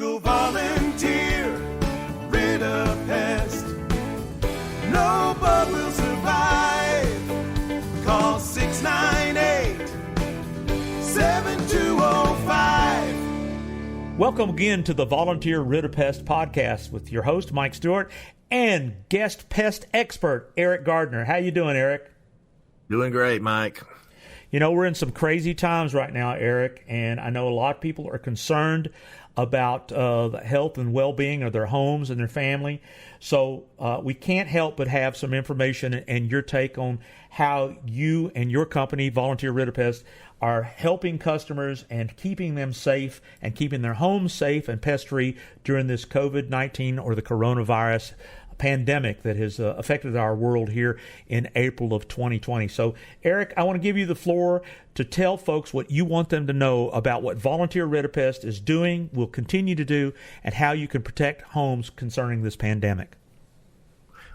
Google Volunteer Rid-A-Pest. No bug will survive. Call 698-7205. Welcome again to the Volunteer Rid-A-Pest podcast with your host, Mike Stewart, and guest pest expert, Erik Gardner. How you doing, Erik? Doing great, Mike. You know, we're in some crazy times right now, Erik, and I know a lot of people are concerned about the health and well-being of their homes and their family. So we can't help but have some information and your take on how you and your company, Volunteer Rid-A-Pest, are helping customers and keeping them safe and keeping their homes safe and pest-free during this COVID-19 or the coronavirus pandemic that has affected our world here in April of 2020. So, Erik, I want to give you the floor to tell folks what you want them to know about what Volunteer Rid-A-Pest is doing, will continue to do, and how you can protect homes concerning this pandemic.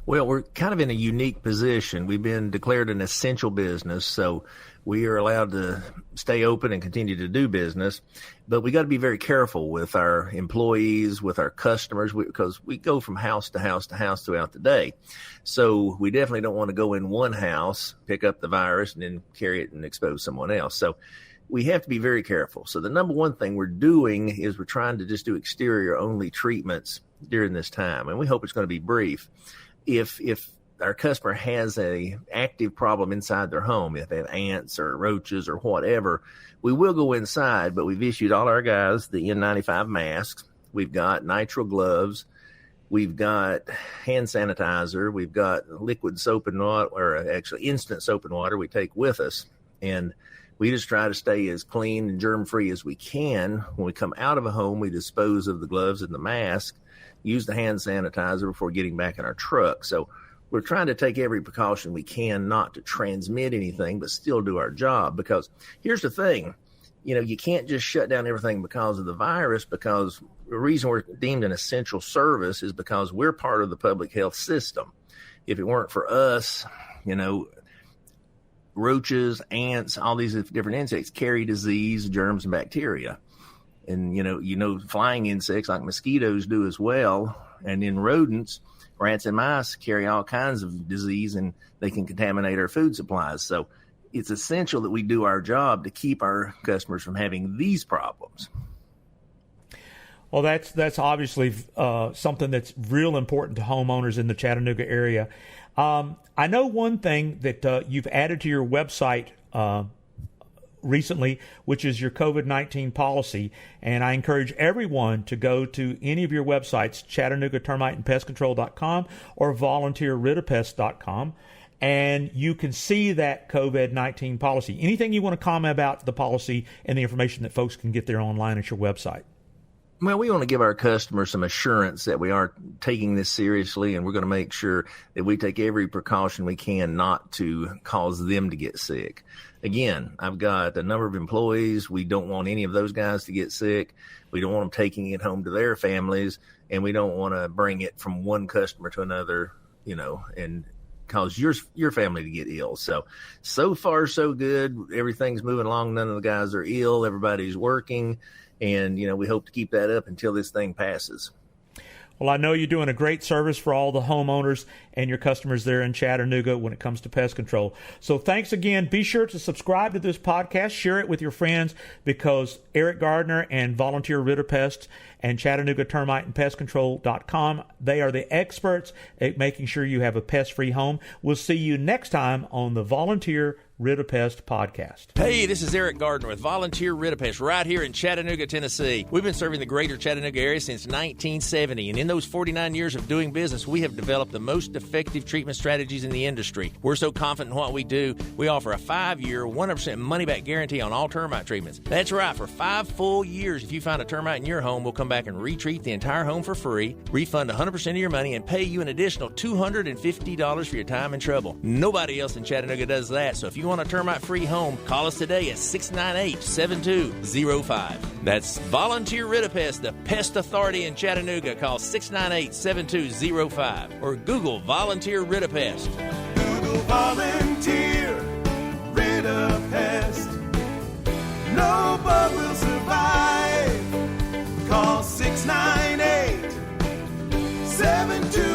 Well, we're kind of in a unique position. We've been declared an essential business, so we are allowed to stay open and continue to do business. But we got to be very careful with our employees, with our customers, because we go from house to house to house throughout the day. So we definitely don't want to go in one house, pick up the virus, and then carry it and expose someone else. So we have to be very careful. So the number one thing we're doing is we're trying to just do exterior-only treatments during this time, and we hope it's going to be brief. If our customer has a active problem inside their home, if they have ants or roaches or whatever, we will go inside, but we've issued all our guys the N95 masks. We've got nitrile gloves. We've got hand sanitizer. We've got liquid soap and water, or actually instant soap and water we take with us. And we just try to stay as clean and germ-free as we can. When we come out of a home, we dispose of the gloves and the mask, use the hand sanitizer before getting back in our truck. So we're trying to take every precaution we can not to transmit anything, but still do our job. Because here's the thing, you can't just shut down everything because of the virus, because the reason we're deemed an essential service is because we're part of the public health system. If it weren't for us, roaches, ants, all these different insects carry disease, germs, and bacteria. And, flying insects like mosquitoes do as well. And then rodents, rats and mice carry all kinds of disease, and they can contaminate our food supplies. So it's essential that we do our job to keep our customers from having these problems. Well, that's obviously something that's real important to homeowners in the Chattanooga area. I know one thing that you've added to your website recently, which is your COVID-19 policy. And I encourage everyone to go to any of your websites, ChattanoogaTermiteandPestControl.com or VolunteerRid-A-Pest.com, and you can see that COVID-19 policy. Anything you want to comment about the policy and the information that folks can get there online at your website? Well, we want to give our customers some assurance that we are taking this seriously, and we're going to make sure that we take every precaution we can not to cause them to get sick. Again, I've got a number of employees. We don't want any of those guys to get sick. We don't want them taking it home to their families, and we don't want to bring it from one customer to another, and cause your family to get ill. So far, so good. Everything's moving along. None of the guys are ill. Everybody's working. And, we hope to keep that up until this thing passes. Well, I know you're doing a great service for all the homeowners and your customers there in Chattanooga when it comes to pest control. So thanks again. Be sure to subscribe to this podcast. Share it with your friends, because Erik Gardner and Volunteer Rid-A-Pest and Chattanooga Termite and PestControl.com, they are the experts at making sure you have a pest-free home. We'll see you next time on the Volunteer Rid-A-Pest podcast. Hey, this is Erik Gardner with Volunteer Rid-A-Pest right here in Chattanooga, Tennessee. We've been serving the greater Chattanooga area since 1970, and in those 49 years of doing business, we have developed the most effective treatment strategies in the industry. We're so confident in what we do, we offer a 5-year, 100% money-back guarantee on all termite treatments. That's right, for 5 full years, if you find a termite in your home, we'll come back and retreat the entire home for free, refund 100% of your money, and pay you an additional $250 for your time and trouble. Nobody else in Chattanooga does that, so if you want a termite-free home, call us today at 698-7205. That's Volunteer Rid-A-Pest, the pest authority in Chattanooga. Call 698-7205 or Google Volunteer Rid-A-Pest. Google Volunteer Rid-A-Pest. No bug will survive. Call 6 698 72